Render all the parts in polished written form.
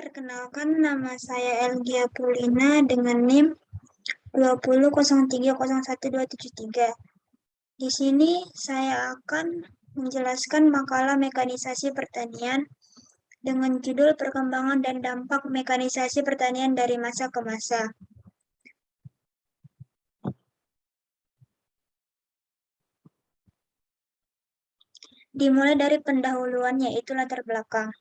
Perkenalkan, nama saya Elgia Pulina dengan NIM 20030123. Di sini saya akan menjelaskan makalah mekanisasi pertanian dengan judul Perkembangan dan Dampak Mekanisasi Pertanian dari Masa ke Masa. Dimulai dari pendahuluan, yaitu latar belakang.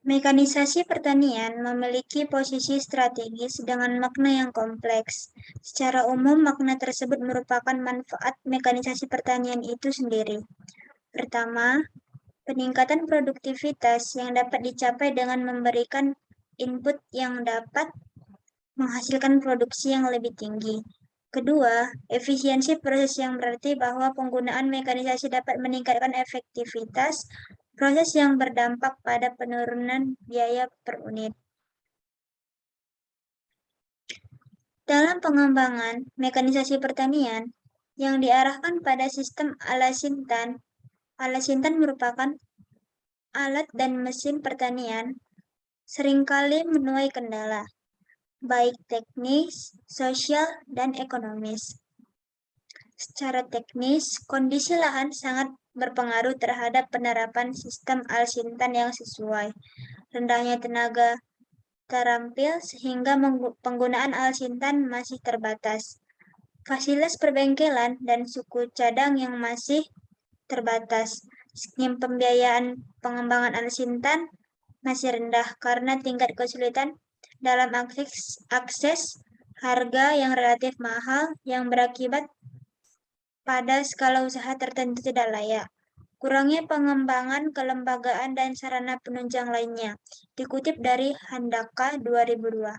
Mekanisasi pertanian memiliki posisi strategis dengan makna yang kompleks. Secara umum, makna tersebut merupakan manfaat mekanisasi pertanian itu sendiri. Pertama, peningkatan produktivitas yang dapat dicapai dengan memberikan input yang dapat menghasilkan produksi yang lebih tinggi. Kedua, efisiensi proses yang berarti bahwa penggunaan mekanisasi dapat meningkatkan efektivitas proses yang berdampak pada penurunan biaya per unit. Dalam pengembangan mekanisasi pertanian yang diarahkan pada sistem ala sintan merupakan alat dan mesin pertanian seringkali menuai kendala, baik teknis, sosial, dan ekonomis. Secara teknis, kondisi lahan sangat berpengaruh terhadap penerapan sistem al-sintan yang sesuai. Rendahnya tenaga terampil sehingga penggunaan al-sintan masih terbatas. Fasilitas perbengkelan dan suku cadang yang masih terbatas. Skema pembiayaan pengembangan al-sintan masih rendah karena tingkat kesulitan dalam akses harga yang relatif mahal yang berakibat pada skala usaha tertentu tidak layak. Kurangnya pengembangan kelembagaan dan sarana penunjang lainnya, dikutip dari Handaka 2002.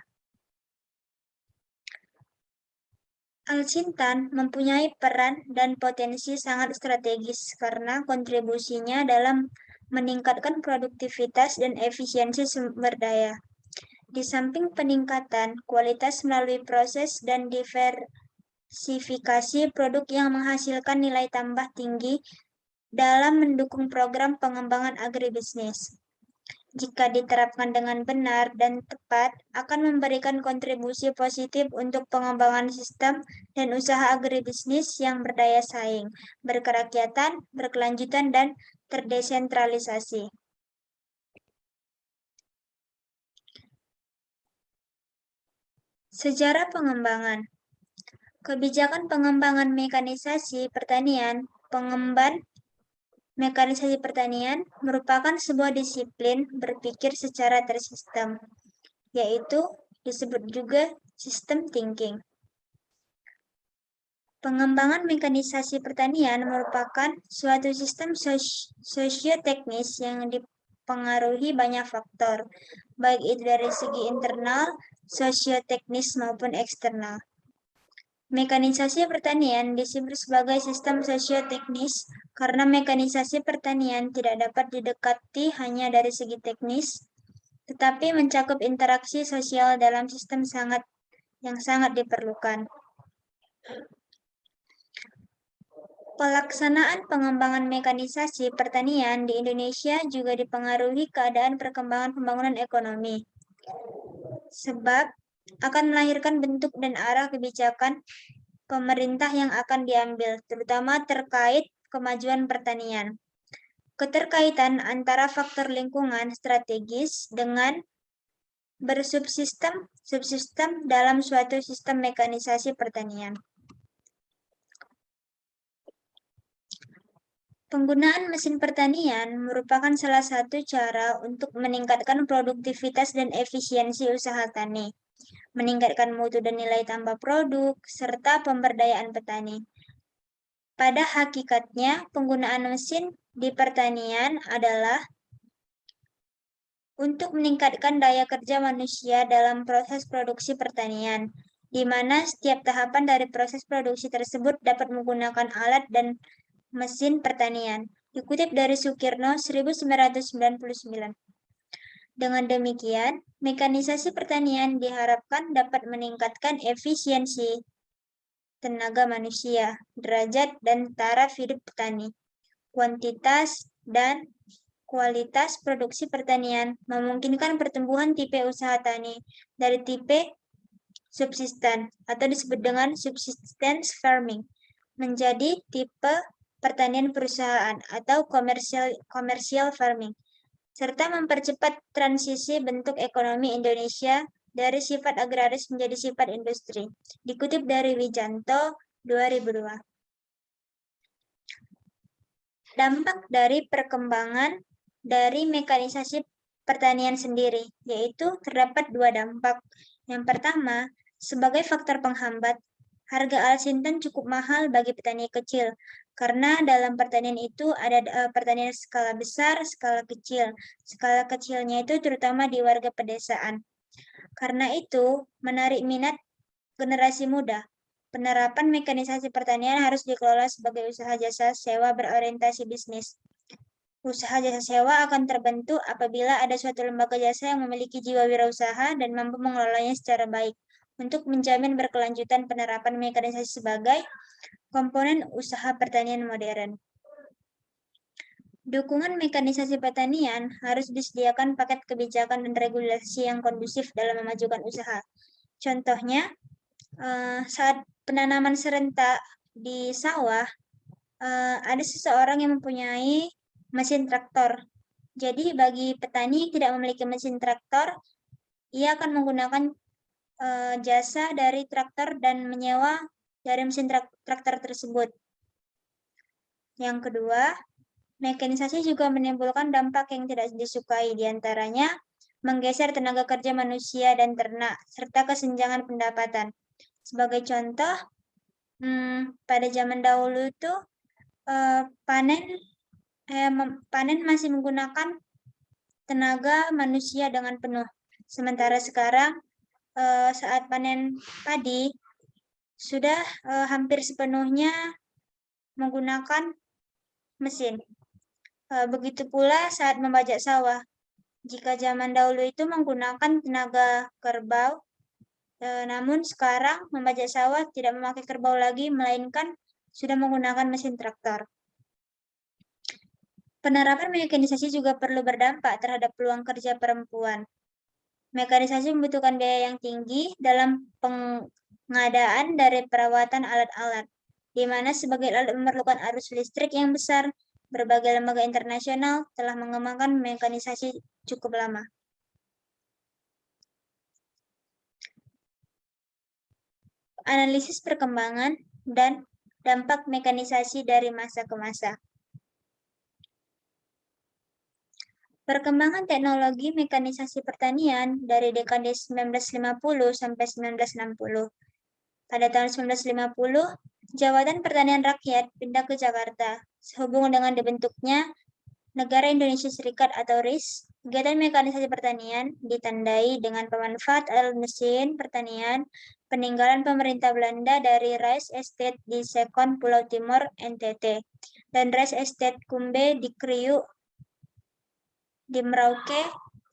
Al-Sintan mempunyai peran dan potensi sangat strategis karena kontribusinya dalam meningkatkan produktivitas dan efisiensi sumber daya. Di samping peningkatan kualitas melalui proses dan diversifikasi produk yang menghasilkan nilai tambah tinggi dalam mendukung program pengembangan agribisnis. Jika diterapkan dengan benar dan tepat, akan memberikan kontribusi positif untuk pengembangan sistem dan usaha agribisnis yang berdaya saing, berkerakyatan, berkelanjutan, dan terdesentralisasi. Sejarah pengembangan. Kebijakan pengembangan mekanisasi pertanian, pengemban mekanisasi pertanian merupakan sebuah disiplin berpikir secara tersistem, yaitu disebut juga system thinking. Pengembangan mekanisasi pertanian merupakan suatu sistem sosioteknis yang dipengaruhi banyak faktor, baik itu dari segi internal, sosioteknis maupun eksternal. Mekanisasi pertanian disebut sebagai sistem sosioteknis karena mekanisasi pertanian tidak dapat didekati hanya dari segi teknis, tetapi mencakup interaksi sosial dalam sistem yang sangat diperlukan. Pelaksanaan pengembangan mekanisasi pertanian di Indonesia juga dipengaruhi keadaan perkembangan pembangunan ekonomi, sebab akan melahirkan bentuk dan arah kebijakan pemerintah yang akan diambil, terutama terkait kemajuan pertanian. Keterkaitan antara faktor lingkungan strategis dengan subsistem dalam suatu sistem mekanisasi pertanian. Penggunaan mesin pertanian merupakan salah satu cara untuk meningkatkan produktivitas dan efisiensi usaha tani, meningkatkan mutu dan nilai tambah produk, serta pemberdayaan petani. Pada hakikatnya, penggunaan mesin di pertanian adalah untuk meningkatkan daya kerja manusia dalam proses produksi pertanian, di mana setiap tahapan dari proses produksi tersebut dapat menggunakan alat dan mesin pertanian. Dikutip dari Sukirno 1999. Dengan demikian, mekanisasi pertanian diharapkan dapat meningkatkan efisiensi tenaga manusia, derajat dan taraf hidup petani, kuantitas dan kualitas produksi pertanian, memungkinkan pertumbuhan tipe usaha tani dari tipe subsisten atau disebut dengan subsistence farming menjadi tipe pertanian perusahaan atau commercial farming, serta mempercepat transisi bentuk ekonomi Indonesia dari sifat agraris menjadi sifat industri. Dikutip dari Wijanto 2002. Dampak dari perkembangan dari mekanisasi pertanian sendiri, yaitu terdapat dua dampak. Yang pertama, sebagai faktor penghambat, harga alsintan cukup mahal bagi petani kecil, karena dalam pertanian itu ada pertanian skala besar, skala kecil. Skala kecilnya itu terutama di warga pedesaan. Karena itu, menarik minat generasi muda. Penerapan mekanisasi pertanian harus dikelola sebagai usaha jasa sewa berorientasi bisnis. Usaha jasa sewa akan terbentuk apabila ada suatu lembaga jasa yang memiliki jiwa wirausaha dan mampu mengelolanya secara baik untuk menjamin berkelanjutan penerapan mekanisasi sebagai komponen usaha pertanian modern. Dukungan mekanisasi pertanian harus disediakan paket kebijakan dan regulasi yang kondusif dalam memajukan usaha. Contohnya, saat penanaman serentak di sawah, ada seseorang yang mempunyai mesin traktor. Jadi bagi petani yang tidak memiliki mesin traktor, ia akan menggunakan jasa dari traktor dan menyewa dari mesin traktor tersebut. Yang kedua, mekanisasi juga menimbulkan dampak yang tidak disukai, diantaranya menggeser tenaga kerja manusia dan ternak, serta kesenjangan pendapatan. Sebagai contoh, pada zaman dahulu itu panen masih menggunakan tenaga manusia dengan penuh. Sementara sekarang saat panen padi sudah hampir sepenuhnya menggunakan mesin. Begitu pula saat membajak sawah. Jika zaman dahulu itu menggunakan tenaga kerbau, namun sekarang membajak sawah tidak memakai kerbau lagi, melainkan sudah menggunakan mesin traktor. Penerapan mekanisasi juga perlu berdampak terhadap peluang kerja perempuan. Mekanisasi membutuhkan biaya yang tinggi dalam pengadaan dari perawatan alat-alat, di mana sebagai alat memerlukan arus listrik yang besar. Berbagai lembaga internasional telah mengembangkan mekanisasi cukup lama. Analisis perkembangan dan dampak mekanisasi dari masa ke masa. Perkembangan teknologi mekanisasi pertanian dari dekade 1950 sampai 1960. Pada tahun 1950, Jabatan Pertanian Rakyat pindah ke Jakarta. Sehubungan dengan dibentuknya Negara Indonesia Serikat atau RIS, kegiatan mekanisasi pertanian ditandai dengan pemanfaat alat mesin pertanian peninggalan pemerintah Belanda dari Rice Estate di Sekon, Pulau Timor, NTT, dan Rice Estate Kumbe di Kriuk, di Merauke,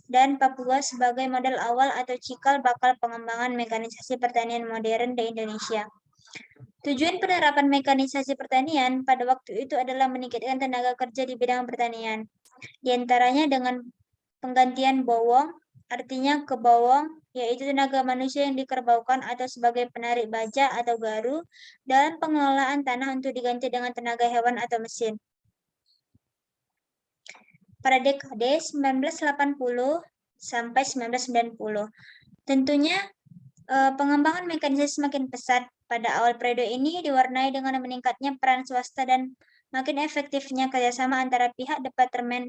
dan Papua sebagai model awal atau cikal bakal pengembangan mekanisasi pertanian modern di Indonesia. Tujuan penerapan mekanisasi pertanian pada waktu itu adalah meningkatkan tenaga kerja di bidang pertanian, di antaranya dengan penggantian bowong, artinya kebowong, yaitu tenaga manusia yang dikerbaukan atau sebagai penarik baja atau garu dalam pengelolaan tanah untuk diganti dengan tenaga hewan atau mesin. Pada dekade 1980 sampai 1990, tentunya pengembangan mekanisasi semakin pesat. Pada awal periode ini diwarnai dengan meningkatnya peran swasta dan makin efektifnya kerjasama antara pihak Departemen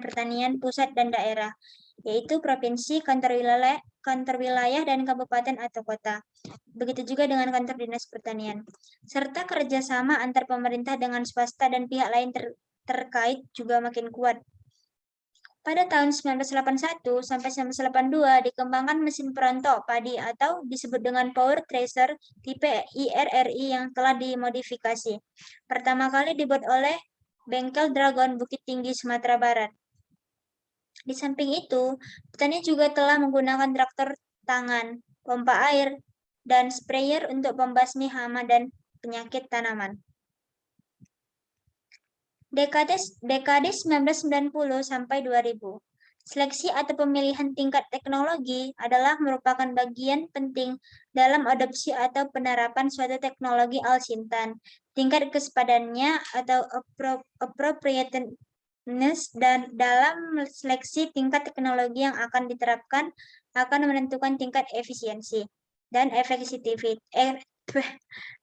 Pertanian Pusat dan daerah, yaitu provinsi, kantor wilayah, dan kabupaten atau kota. Begitu juga dengan kantor dinas pertanian. Serta kerjasama antar pemerintah dengan swasta dan pihak lain terkait juga makin kuat. Pada tahun 1981 sampai 1982 dikembangkan mesin perontok padi atau disebut dengan power thresher tipe IRRI yang telah dimodifikasi. Pertama kali dibuat oleh Bengkel Dragon Bukit Tinggi, Sumatera Barat. Di samping itu, petani juga telah menggunakan traktor tangan, pompa air, dan sprayer untuk membasmi hama dan penyakit tanaman. Dekade 1990 sampai 2000. Seleksi atau pemilihan tingkat teknologi adalah merupakan bagian penting dalam adopsi atau penerapan suatu teknologi Alsintan. Tingkat kesepadannya atau appropriateness dan dalam seleksi tingkat teknologi yang akan diterapkan akan menentukan tingkat efisiensi dan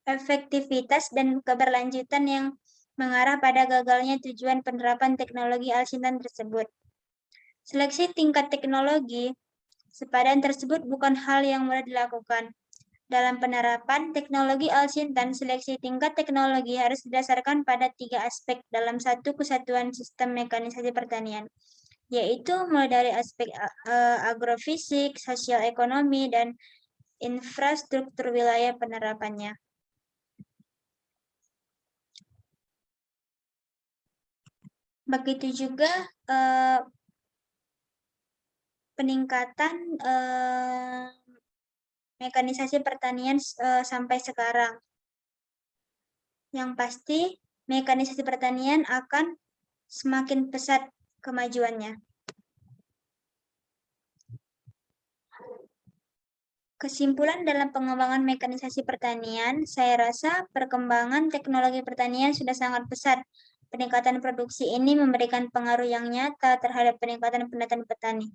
efektivitas dan keberlanjutan yang mengarah pada gagalnya tujuan penerapan teknologi Alsintan tersebut. Seleksi tingkat teknologi sepadan tersebut bukan hal yang mudah dilakukan. Dalam penerapan teknologi Alsintan, seleksi tingkat teknologi harus didasarkan pada 3 aspek dalam satu kesatuan sistem mekanisasi pertanian, yaitu mulai dari aspek agrofisik, sosial ekonomi, dan infrastruktur wilayah penerapannya. Begitu juga peningkatan mekanisasi pertanian sampai sekarang. Yang pasti, mekanisasi pertanian akan semakin pesat kemajuannya. Kesimpulan dalam pengembangan mekanisasi pertanian, saya rasa perkembangan teknologi pertanian sudah sangat pesat. Peningkatan produksi ini memberikan pengaruh yang nyata terhadap peningkatan pendapatan petani.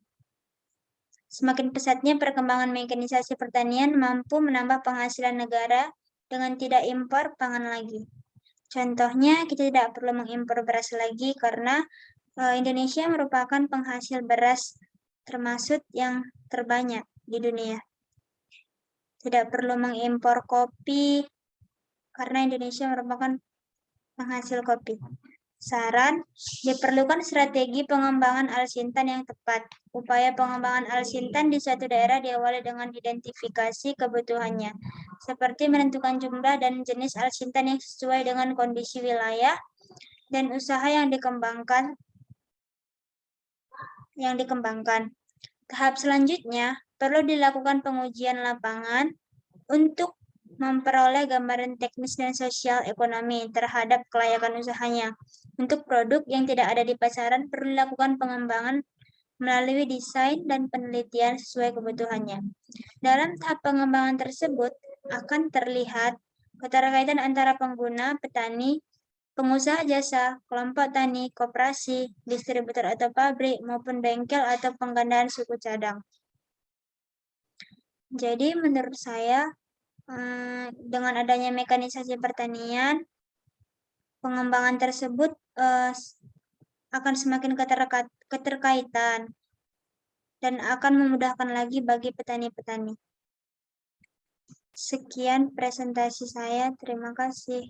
Semakin pesatnya perkembangan mekanisasi pertanian mampu menambah penghasilan negara dengan tidak impor pangan lagi. Contohnya, kita tidak perlu mengimpor beras lagi karena Indonesia merupakan penghasil beras termasuk yang terbanyak di dunia. Tidak perlu mengimpor kopi karena Indonesia merupakan penghasil kopi. Saran, diperlukan strategi pengembangan Alsintan yang tepat. Upaya pengembangan Alsintan di suatu daerah diawali dengan identifikasi kebutuhannya, seperti menentukan jumlah dan jenis Alsintan yang sesuai dengan kondisi wilayah dan usaha yang dikembangkan. Tahap selanjutnya, perlu dilakukan pengujian lapangan untuk memperoleh gambaran teknis dan sosial ekonomi terhadap kelayakan usahanya. Untuk produk yang tidak ada di pasaran, perlu dilakukan pengembangan melalui desain dan penelitian sesuai kebutuhannya. Dalam tahap pengembangan tersebut, akan terlihat keterkaitan antara pengguna, petani, pengusaha jasa, kelompok tani, koperasi, distributor atau pabrik, maupun bengkel atau penggandaan suku cadang. Jadi menurut saya, dengan adanya mekanisasi pertanian, pengembangan tersebut akan semakin keterkaitan dan akan memudahkan lagi bagi petani-petani. Sekian presentasi saya, terima kasih.